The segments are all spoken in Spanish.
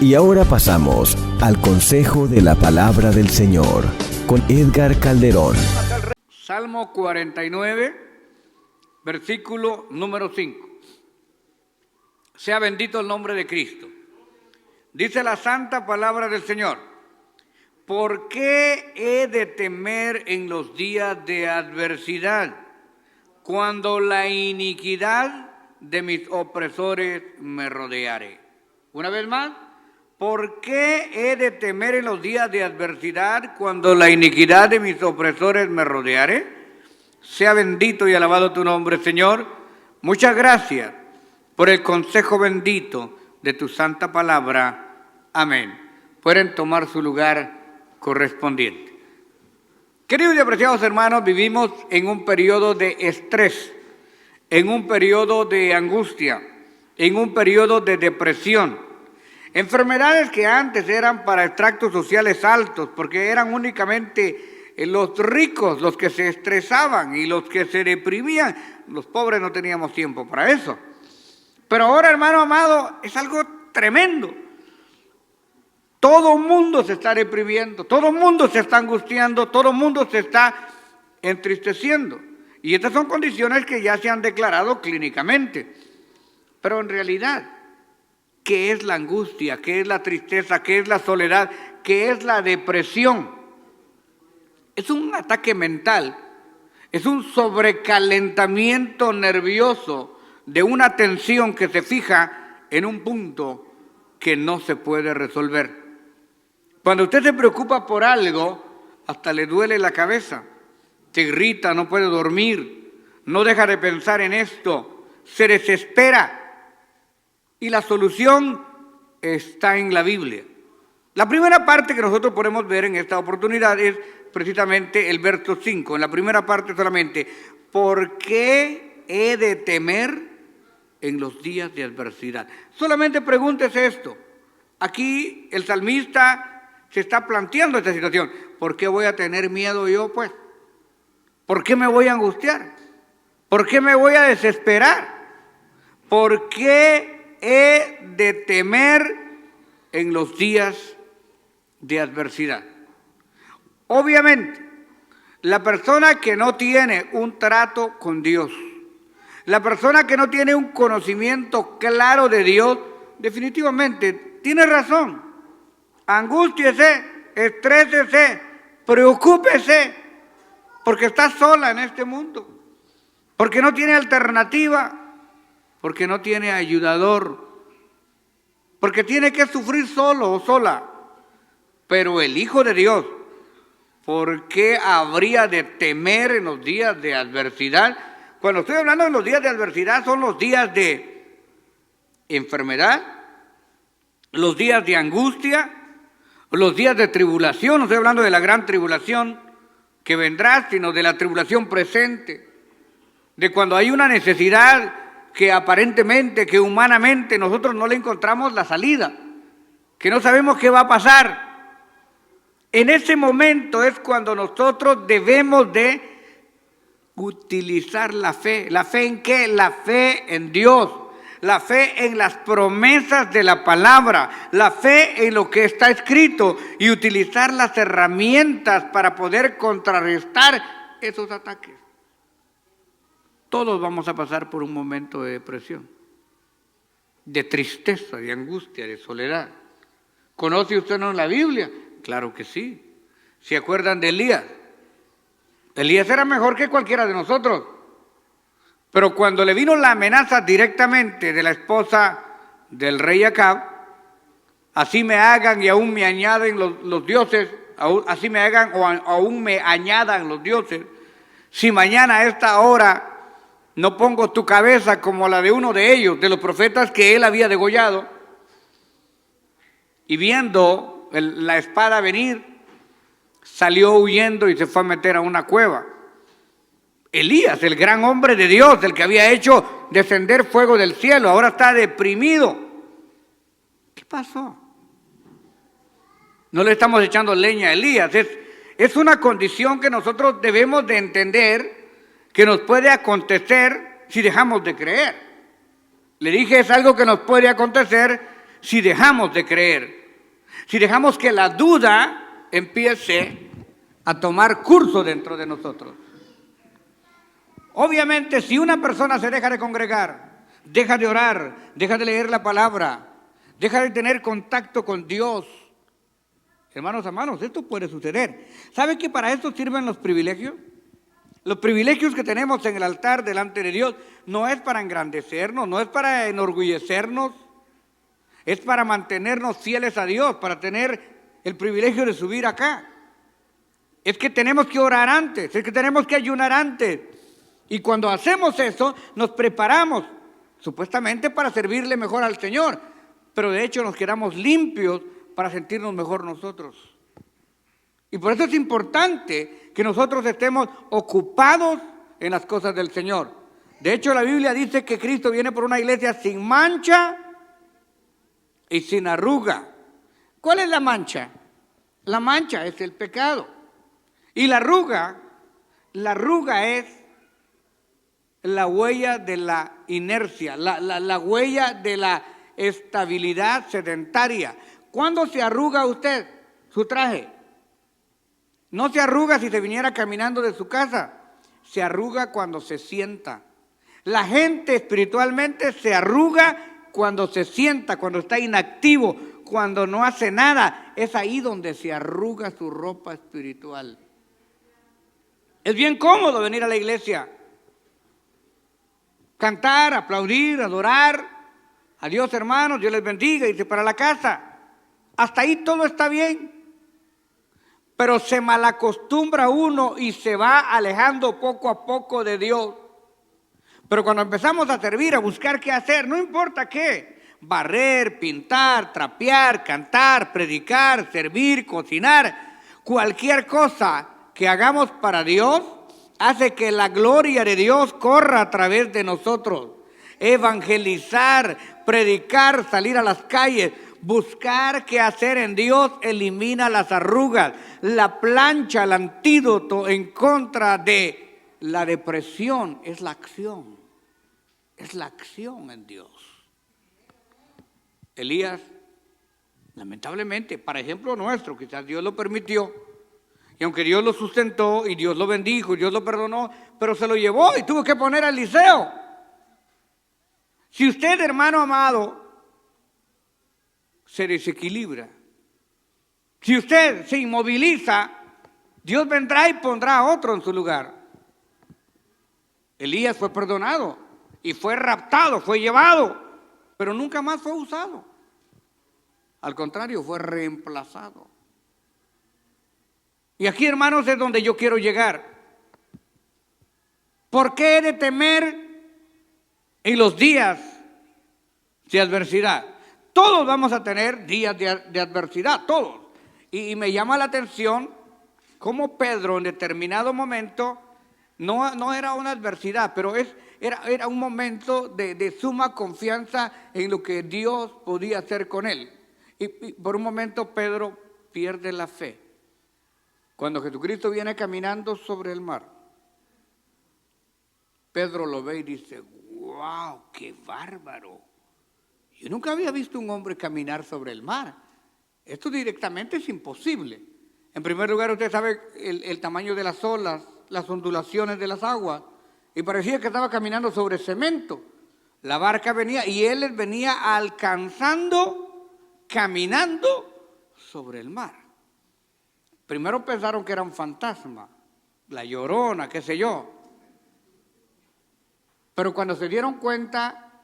Y ahora pasamos al consejo de la palabra del Señor con Edgar Calderón. Salmo 49, versículo número 5. Sea bendito el nombre de Cristo. Dice la santa palabra del Señor: ¿por qué he de temer en los días de adversidad, cuando la iniquidad de mis opresores me rodeare? Una vez más, ¿por qué he de temer en los días de adversidad, cuando la iniquidad de mis opresores me rodeare? Sea bendito y alabado tu nombre, Señor. Muchas gracias por el consejo bendito de tu santa palabra. Amén. Pueden tomar su lugar correspondiente. Queridos y apreciados hermanos, vivimos en un periodo de estrés, en un periodo de angustia, en un periodo de depresión. Enfermedades que antes eran para extractos sociales altos, porque eran únicamente los ricos los que se estresaban y los que se deprimían. Los pobres no teníamos tiempo para eso. Pero ahora, hermano amado, es algo tremendo. Todo el mundo se está deprimiendo, todo el mundo se está angustiando, todo el mundo se está entristeciendo. Y estas son condiciones que ya se han declarado clínicamente. Pero en realidad, ¿qué es la angustia? ¿Qué es la tristeza? ¿Qué es la soledad? ¿Qué es la depresión? Es un ataque mental, es un sobrecalentamiento nervioso de una tensión que se fija en un punto que no se puede resolver. Cuando usted se preocupa por algo, hasta le duele la cabeza, se irrita, no puede dormir, no deja de pensar en esto, se desespera. Y la solución está en la Biblia. La primera parte que nosotros podemos ver en esta oportunidad es precisamente el verso 5. En la primera parte solamente: ¿por qué he de temer en los días de adversidad? Solamente pregúntese esto. Aquí el salmista se está planteando esta situación. ¿Por qué voy a tener miedo yo, pues? ¿Por qué me voy a angustiar? ¿Por qué me voy a desesperar? ¿Por qué he de temer en los días de adversidad? Obviamente, la persona que no tiene un trato con Dios, la persona que no tiene un conocimiento claro de Dios, definitivamente tiene razón. Angústiese, estrésese, preocúpese, porque está sola en este mundo, porque no tiene alternativa, porque no tiene ayudador, porque tiene que sufrir solo o sola. Pero el Hijo de Dios, ¿por qué habría de temer en los días de adversidad? Cuando estoy hablando de los días de adversidad, son los días de enfermedad, los días de angustia, los días de tribulación. No estoy hablando de la gran tribulación que vendrá, sino de la tribulación presente, de cuando hay una necesidad que aparentemente, que humanamente nosotros no le encontramos la salida, que no sabemos qué va a pasar. En ese momento es cuando nosotros debemos de utilizar la fe. ¿La fe en qué? La fe en Dios. La fe en las promesas de la palabra, la fe en lo que está escrito y utilizar las herramientas para poder contrarrestar esos ataques. Todos vamos a pasar por un momento de depresión, de tristeza, de angustia, de soledad. ¿Conoce usted no la Biblia? Claro que sí. ¿Se acuerdan de Elías? Elías era mejor que cualquiera de nosotros. Pero cuando le vino la amenaza directamente de la esposa del rey Acab, así me hagan y aún me añaden los dioses, así me hagan o aún me añadan los dioses, si mañana a esta hora no pongo tu cabeza como la de uno de ellos, de los profetas que él había degollado, y viendo la espada venir, salió huyendo y se fue a meter a una cueva. Elías, el gran hombre de Dios, el que había hecho descender fuego del cielo, ahora está deprimido. ¿Qué pasó? No le estamos echando leña a Elías. Es una condición que nosotros debemos de entender que nos puede acontecer si dejamos de creer. Le dije, es algo que nos puede acontecer si dejamos de creer, si dejamos que la duda empiece a tomar curso dentro de nosotros. Obviamente, si una persona se deja de congregar, deja de orar, deja de leer la palabra, deja de tener contacto con Dios, hermanos, esto puede suceder. ¿Saben que para esto sirven los privilegios? Los privilegios que tenemos en el altar delante de Dios no es para engrandecernos, no es para enorgullecernos, es para mantenernos fieles a Dios, para tener el privilegio de subir acá. Es que tenemos que orar antes, es que tenemos que ayunar antes. Y cuando hacemos eso, nos preparamos, supuestamente para servirle mejor al Señor, pero de hecho nos quedamos limpios para sentirnos mejor nosotros. Y por eso es importante que nosotros estemos ocupados en las cosas del Señor. De hecho, la Biblia dice que Cristo viene por una iglesia sin mancha y sin arruga. ¿Cuál es la mancha? La mancha es el pecado. Y la arruga es la huella de la inercia, la huella de la estabilidad sedentaria. ¿Cuándo se arruga usted su traje? No se arruga si se viniera caminando de su casa, se arruga cuando se sienta. La gente espiritualmente se arruga cuando se sienta, cuando está inactivo, cuando no hace nada. Es ahí donde se arruga su ropa espiritual. Es bien cómodo venir a la iglesia, cantar, aplaudir, adorar a Dios, hermanos, Dios les bendiga, y se para la casa. Hasta ahí todo está bien. Pero se malacostumbra uno y se va alejando poco a poco de Dios. Pero cuando empezamos a servir, a buscar qué hacer, no importa qué, barrer, pintar, trapear, cantar, predicar, servir, cocinar, cualquier cosa que hagamos para Dios, hace que la gloria de Dios corra a través de nosotros. Evangelizar, predicar, salir a las calles, buscar qué hacer en Dios elimina las arrugas. La plancha, el antídoto en contra de la depresión es la acción. Es la acción en Dios. Elías, lamentablemente, para ejemplo nuestro, quizás Dios lo permitió, y aunque Dios lo sustentó y Dios lo bendijo y Dios lo perdonó, pero se lo llevó y tuvo que poner a Eliseo. Si usted, hermano amado, se desequilibra, si usted se inmoviliza, Dios vendrá y pondrá a otro en su lugar. Elías fue perdonado y fue raptado, fue llevado, pero nunca más fue usado. Al contrario, fue reemplazado. Y aquí, hermanos, es donde yo quiero llegar. ¿Por qué he de temer en los días de adversidad? Todos vamos a tener días de adversidad, todos. Y me llama la atención cómo Pedro en determinado momento, no era una adversidad, pero era un momento de suma confianza en lo que Dios podía hacer con él. Y por un momento Pedro pierde la fe. Cuando Jesucristo viene caminando sobre el mar, Pedro lo ve y dice, ¡wow, qué bárbaro! Yo nunca había visto un hombre caminar sobre el mar. Esto directamente es imposible. En primer lugar, usted sabe el tamaño de las olas, las ondulaciones de las aguas, y parecía que estaba caminando sobre cemento. La barca venía y él venía alcanzando, caminando sobre el mar. Primero pensaron que era un fantasma, la Llorona, qué sé yo. Pero cuando se dieron cuenta,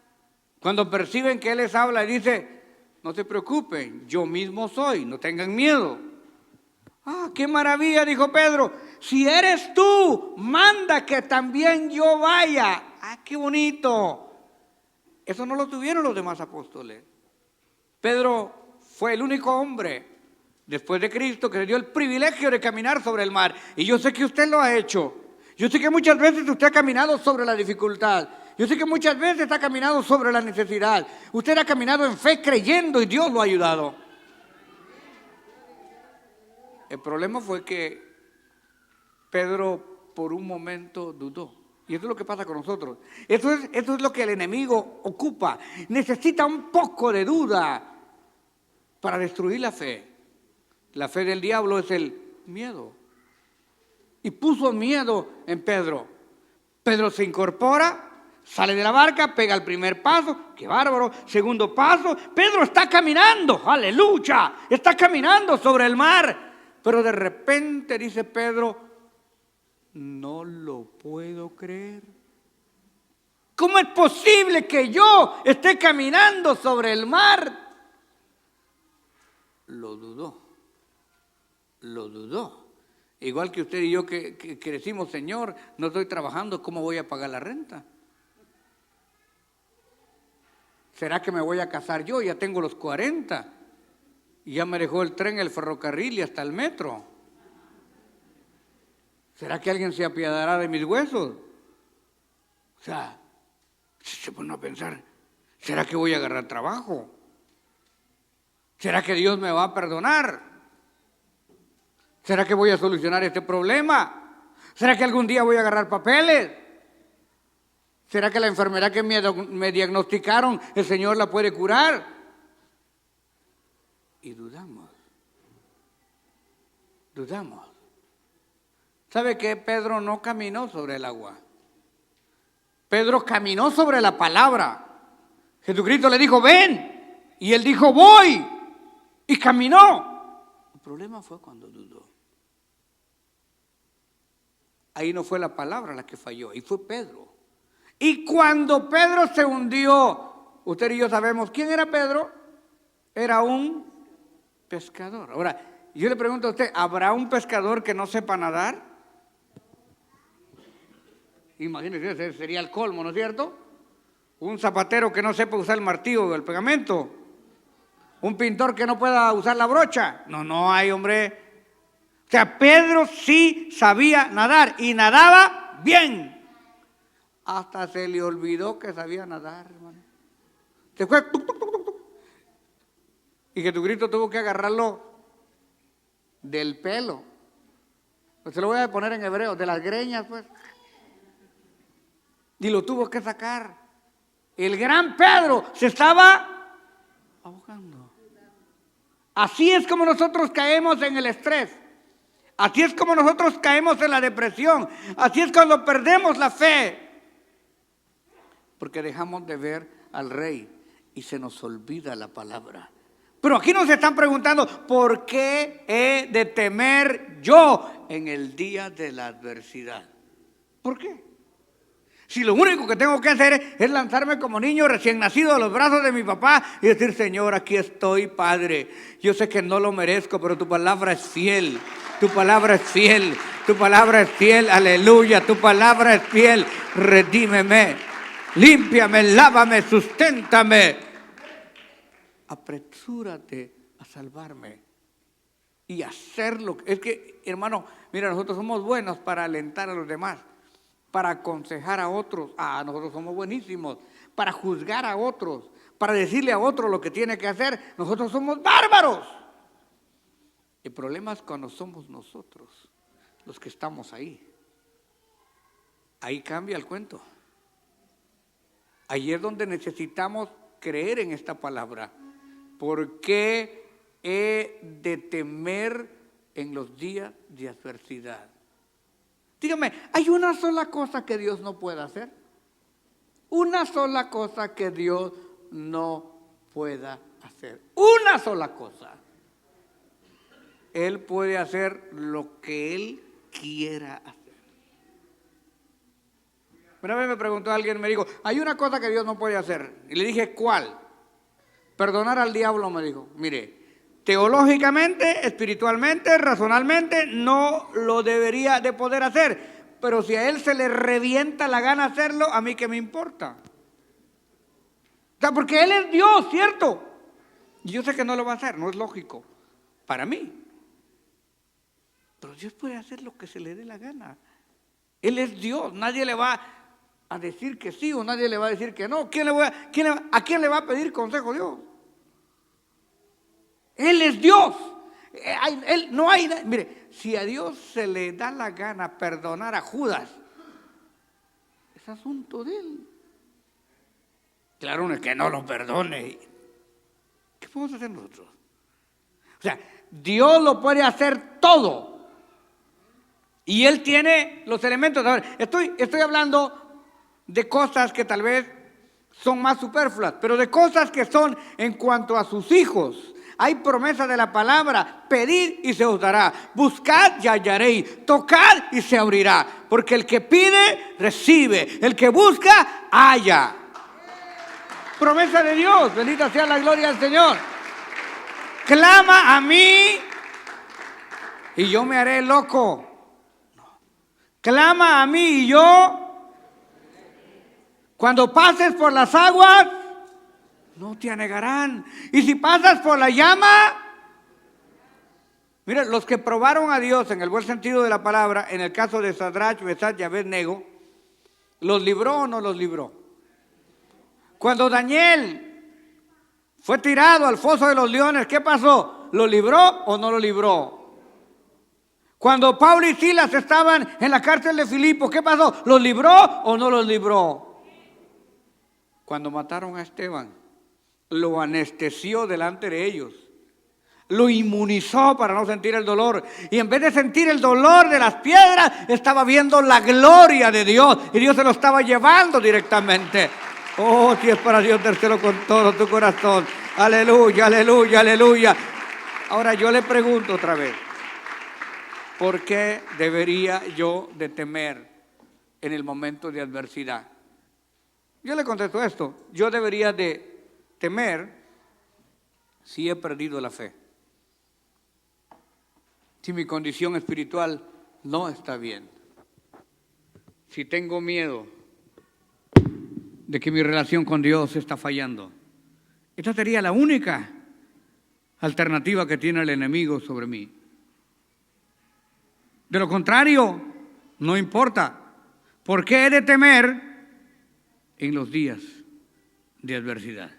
cuando perciben que Él les habla y dice, no se preocupen, yo mismo soy, no tengan miedo. ¡Ah, qué maravilla!, dijo Pedro, si eres tú, manda que también yo vaya. ¡Ah, qué bonito! Eso no lo tuvieron los demás apóstoles. Pedro fue el único hombre después de Cristo que le dio el privilegio de caminar sobre el mar. Y yo sé que usted lo ha hecho. Yo sé que muchas veces usted ha caminado sobre la dificultad. Yo sé que muchas veces ha caminado sobre la necesidad. Usted ha caminado en fe creyendo y Dios lo ha ayudado. El problema fue que Pedro por un momento dudó. Y eso es lo que pasa con nosotros. Eso es lo que el enemigo ocupa. Necesita un poco de duda para destruir la fe. La fe del diablo es el miedo. Y puso miedo en Pedro. Pedro se incorpora, sale de la barca, pega el primer paso, qué bárbaro, segundo paso, Pedro está caminando, aleluya, está caminando sobre el mar, pero de repente dice Pedro, no lo puedo creer. ¿Cómo es posible que yo esté caminando sobre el mar? Lo dudó. Igual que usted y yo que decimos, Señor, no estoy trabajando, ¿cómo voy a pagar la renta? ¿Será que me voy a casar yo? Ya tengo los 40 y ya me dejó el tren, el ferrocarril y hasta el metro. ¿Será que alguien se apiadará de mis huesos? O sea, se pone a pensar, ¿será que voy a agarrar trabajo? ¿Será que Dios me va a perdonar? ¿Será que voy a solucionar este problema? ¿Será que algún día voy a agarrar papeles? ¿Será que la enfermedad que me diagnosticaron el Señor la puede curar? Y dudamos. ¿Sabe qué? Pedro no caminó sobre el agua. Pedro caminó sobre la palabra. Jesucristo le dijo, ven. Y él dijo, voy. Y caminó. El problema fue cuando dudó. Ahí no fue la palabra la que falló, ahí fue Pedro. Y cuando Pedro se hundió, usted y yo sabemos, ¿quién era Pedro? Era un pescador. Ahora, yo le pregunto a usted, ¿habrá un pescador que no sepa nadar? Imagínese, ese sería el colmo, ¿no es cierto? Un zapatero que no sepa usar el martillo o el pegamento. Un pintor que no pueda usar la brocha. No hay, hombre. O sea, Pedro sí sabía nadar y nadaba bien. Hasta se le olvidó que sabía nadar, hermano. Se fue. Y Jesucristo tuvo que agarrarlo del pelo. Pues se lo voy a poner en hebreo, de las greñas, pues. Y lo tuvo que sacar. El gran Pedro se estaba ahogando. Así es como nosotros caemos en el estrés. Así es como nosotros caemos en la depresión. Así es cuando perdemos la fe. Porque dejamos de ver al Rey y se nos olvida la palabra. Pero aquí nos están preguntando, ¿por qué he de temer yo en el día de la adversidad? ¿Por qué? Si lo único que tengo que hacer es lanzarme como niño recién nacido a los brazos de mi papá y decir, Señor, aquí estoy, Padre. Yo sé que no lo merezco, pero tu palabra es fiel. Tu palabra es fiel. Tu palabra es fiel. Aleluya. Tu palabra es fiel. Redímeme. Límpiame, lávame, susténtame. Apresúrate a salvarme y hacerlo. Es que, hermano, mira, nosotros somos buenos para alentar a los demás, para aconsejar a otros. Nosotros somos buenísimos para juzgar a otros, para decirle a otros lo que tiene que hacer. Nosotros somos bárbaros. El problema es cuando somos nosotros los que estamos ahí. Ahí cambia el cuento. Ahí es donde necesitamos creer en esta palabra. ¿Por qué he de temer en los días de adversidad? Dígame, ¿hay una sola cosa que Dios no pueda hacer? Una sola cosa que Dios no pueda hacer. Una sola cosa. Él puede hacer lo que Él quiera hacer. Una vez me preguntó alguien, me dijo, hay una cosa que Dios no puede hacer. Y le dije, ¿cuál? Perdonar al diablo, me dijo. Mire, teológicamente, espiritualmente, razonalmente, no lo debería de poder hacer. Pero si a él se le revienta la gana hacerlo, ¿a mí qué me importa? O sea, porque él es Dios, ¿cierto? Y yo sé que no lo va a hacer, no es lógico para mí. Pero Dios puede hacer lo que se le dé la gana. Él es Dios, nadie le va a decir que sí o nadie le va a decir que no. ¿A quién le va a pedir consejo Dios? Él es Dios. Mire, si a Dios se le da la gana perdonar a Judas, es asunto de él. Claro, no es que no lo perdone. ¿Qué podemos hacer nosotros? O sea, Dios lo puede hacer todo. Y Él tiene los elementos. A ver, estoy hablando de cosas que tal vez son más superfluas, pero de cosas que son en cuanto a sus hijos. Hay promesa de la palabra: pedid y se os dará, buscad y hallaréis, tocad y se abrirá, porque el que pide, recibe, el que busca, halla. Promesa de Dios, bendita sea la gloria del Señor. Clama a mí y yo me haré loco. Clama a mí y yo, cuando pases por las aguas, no te anegarán. Y si pasas por la llama, mira, los que probaron a Dios en el buen sentido de la palabra, en el caso de Sadrach, Mesach y Abednego, ¿los libró o no los libró? Cuando Daniel fue tirado al foso de los leones, ¿qué pasó? ¿Lo libró o no lo libró? Cuando Pablo y Silas estaban en la cárcel de Filipo, ¿qué pasó? ¿Los libró o no los libró? Cuando mataron a Esteban, lo anestesió delante de ellos, lo inmunizó para no sentir el dolor, y en vez de sentir el dolor de las piedras, estaba viendo la gloria de Dios, y Dios se lo estaba llevando directamente. Oh, si es para Dios, dártelo con todo tu corazón. Aleluya, aleluya, aleluya. Ahora yo le pregunto otra vez, ¿por qué debería yo de temer en el momento de adversidad? Yo le contesto esto: yo debería de temer si he perdido la fe, si mi condición espiritual no está bien, si tengo miedo de que mi relación con Dios está fallando. Esta sería la única alternativa que tiene el enemigo sobre mí. De lo contrario, no importa. ¿Por qué he de temer en los días de adversidad?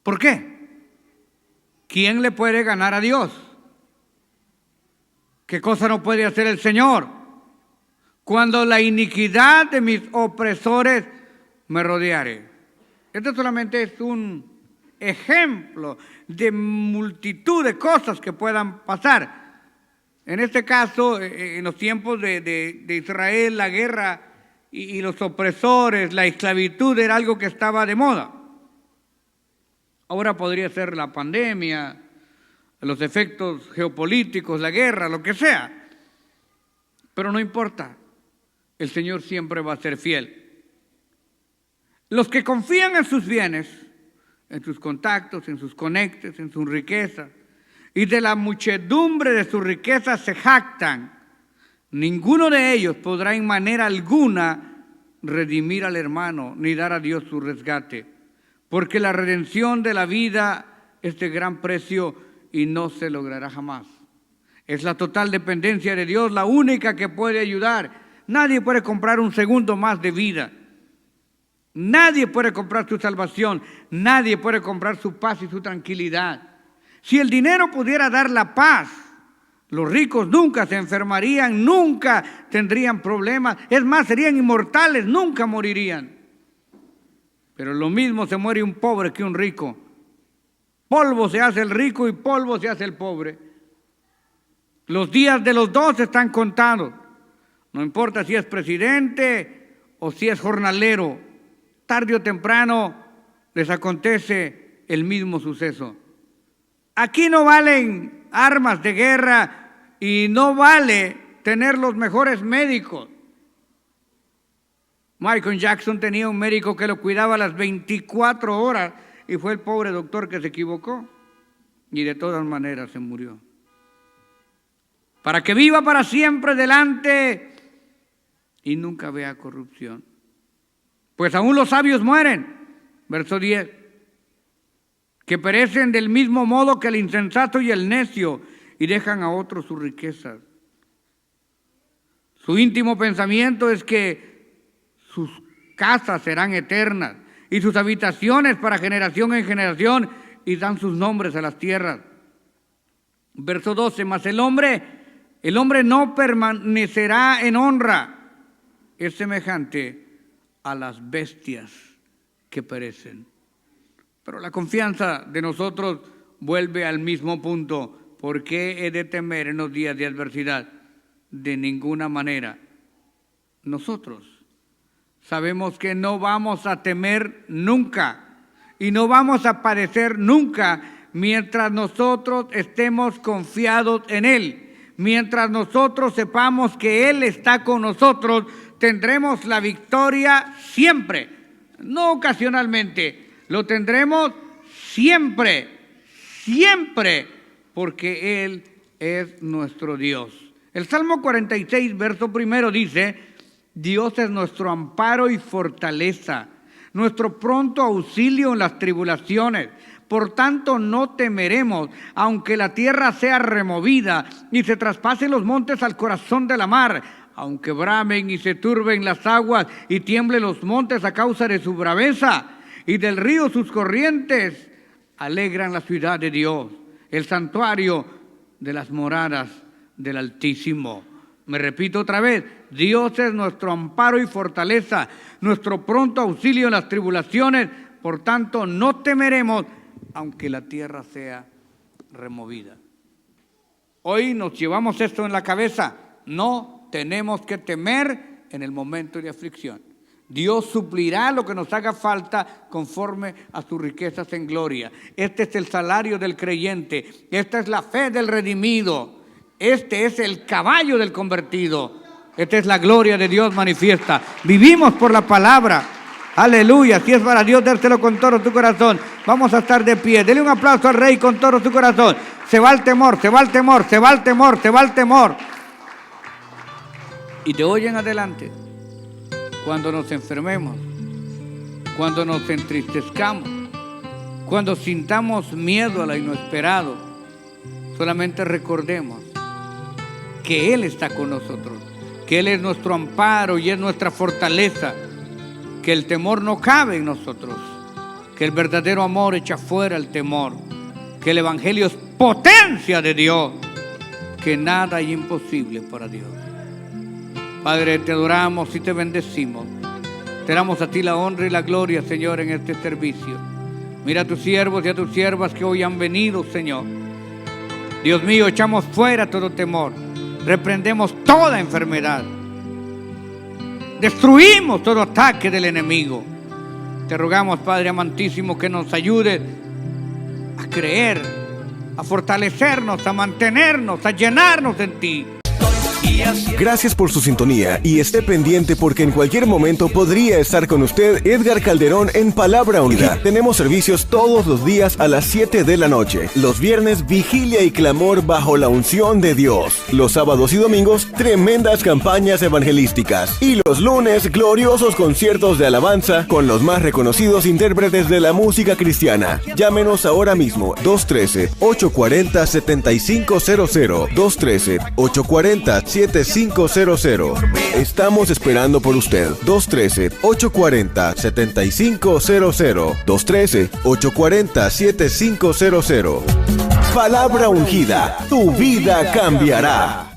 ¿Por qué? ¿Quién le puede ganar a Dios? ¿Qué cosa no puede hacer el Señor? Cuando la iniquidad de mis opresores me rodeare. Esto solamente es un ejemplo de multitud de cosas que puedan pasar. En este caso, en los tiempos de Israel, la guerra y los opresores, la esclavitud era algo que estaba de moda. Ahora podría ser la pandemia, los efectos geopolíticos, la guerra, lo que sea. Pero no importa, el Señor siempre va a ser fiel. Los que confían en sus bienes, en sus contactos, en sus conectes, en sus riquezas, y de la muchedumbre de sus riquezas se jactan, ninguno de ellos podrá en manera alguna redimir al hermano, ni dar a Dios su rescate, porque la redención de la vida es de gran precio y no se logrará jamás. Es la total dependencia de Dios la única que puede ayudar. Nadie puede comprar un segundo más de vida. Nadie puede comprar su salvación, nadie puede comprar su paz y su tranquilidad. Si el dinero pudiera dar la paz, los ricos nunca se enfermarían, nunca tendrían problemas, es más, serían inmortales, nunca morirían. Pero lo mismo se muere un pobre que un rico. Polvo se hace el rico y polvo se hace el pobre. Los días de los dos están contados. No importa si es presidente o si es jornalero. Tarde o temprano les acontece el mismo suceso. Aquí no valen armas de guerra y no vale tener los mejores médicos. Michael Jackson tenía un médico que lo cuidaba las 24 horas y fue el pobre doctor que se equivocó y de todas maneras se murió. Para que viva para siempre delante y nunca vea corrupción. Pues aún los sabios mueren, verso 10, que perecen del mismo modo que el insensato y el necio, y dejan a otros sus riquezas. Su íntimo pensamiento es que sus casas serán eternas, y sus habitaciones para generación en generación, y dan sus nombres a las tierras. Verso 12, mas el hombre no permanecerá en honra, es semejante a las bestias que perecen. Pero la confianza de nosotros vuelve al mismo punto. ¿Por qué he de temer en los días de adversidad? De ninguna manera. Nosotros sabemos que no vamos a temer nunca y no vamos a padecer nunca mientras nosotros estemos confiados en Él. Mientras nosotros sepamos que Él está con nosotros, tendremos la victoria siempre, no ocasionalmente, lo tendremos siempre, siempre, porque Él es nuestro Dios. El Salmo 46, verso 1 dice: Dios es nuestro amparo y fortaleza, nuestro pronto auxilio en las tribulaciones. Por tanto, no temeremos, aunque la tierra sea removida y se traspasen los montes al corazón de la mar, aunque bramen y se turben las aguas y tiemblen los montes a causa de su braveza, y del río sus corrientes alegran la ciudad de Dios, el santuario de las moradas del Altísimo. Me repito otra vez: Dios es nuestro amparo y fortaleza, nuestro pronto auxilio en las tribulaciones. Por tanto, no temeremos, aunque la tierra sea removida. Hoy nos llevamos esto en la cabeza: no tenemos que temer en el momento de aflicción. Dios suplirá lo que nos haga falta conforme a sus riquezas en gloria. Este es el salario del creyente, esta es la fe del redimido, este es el caballo del convertido, esta es la gloria de Dios manifiesta. Vivimos por la palabra. Aleluya. Si es para Dios, dárselo con todo tu corazón. Vamos a estar de pie. Dele un aplauso al Rey con todo su corazón. Se va el temor, se va el temor, se va el temor, se va el temor. Y de hoy en adelante, cuando nos enfermemos, cuando nos entristezcamos, cuando sintamos miedo a lo inesperado, solamente recordemos que Él está con nosotros, que Él es nuestro amparo y es nuestra fortaleza, que el temor no cabe en nosotros, que el verdadero amor echa fuera el temor, que el Evangelio es potencia de Dios, que nada hay imposible para Dios. Padre, te adoramos y te bendecimos. Te damos a ti la honra y la gloria, Señor, en este servicio. Mira a tus siervos y a tus siervas que hoy han venido, Señor. Dios mío, echamos fuera todo temor, reprendemos toda enfermedad, destruimos todo ataque del enemigo. Te rogamos, Padre amantísimo, que nos ayude a creer, a fortalecernos, a mantenernos, a llenarnos en ti. Gracias por su sintonía y esté pendiente porque en cualquier momento podría estar con usted Edgar Calderón en Palabra Unida. Tenemos servicios todos los días a las 7 de la noche. Los viernes, vigilia y clamor bajo la unción de Dios. Los sábados y domingos, tremendas campañas evangelísticas. Y los lunes, gloriosos conciertos de alabanza con los más reconocidos intérpretes de la música cristiana. Llámenos ahora mismo, 213-840-7500, 213-840-7500. Estamos esperando por usted. 213-840-7500. 213-840-7500. Palabra ungida. Tu vida cambiará.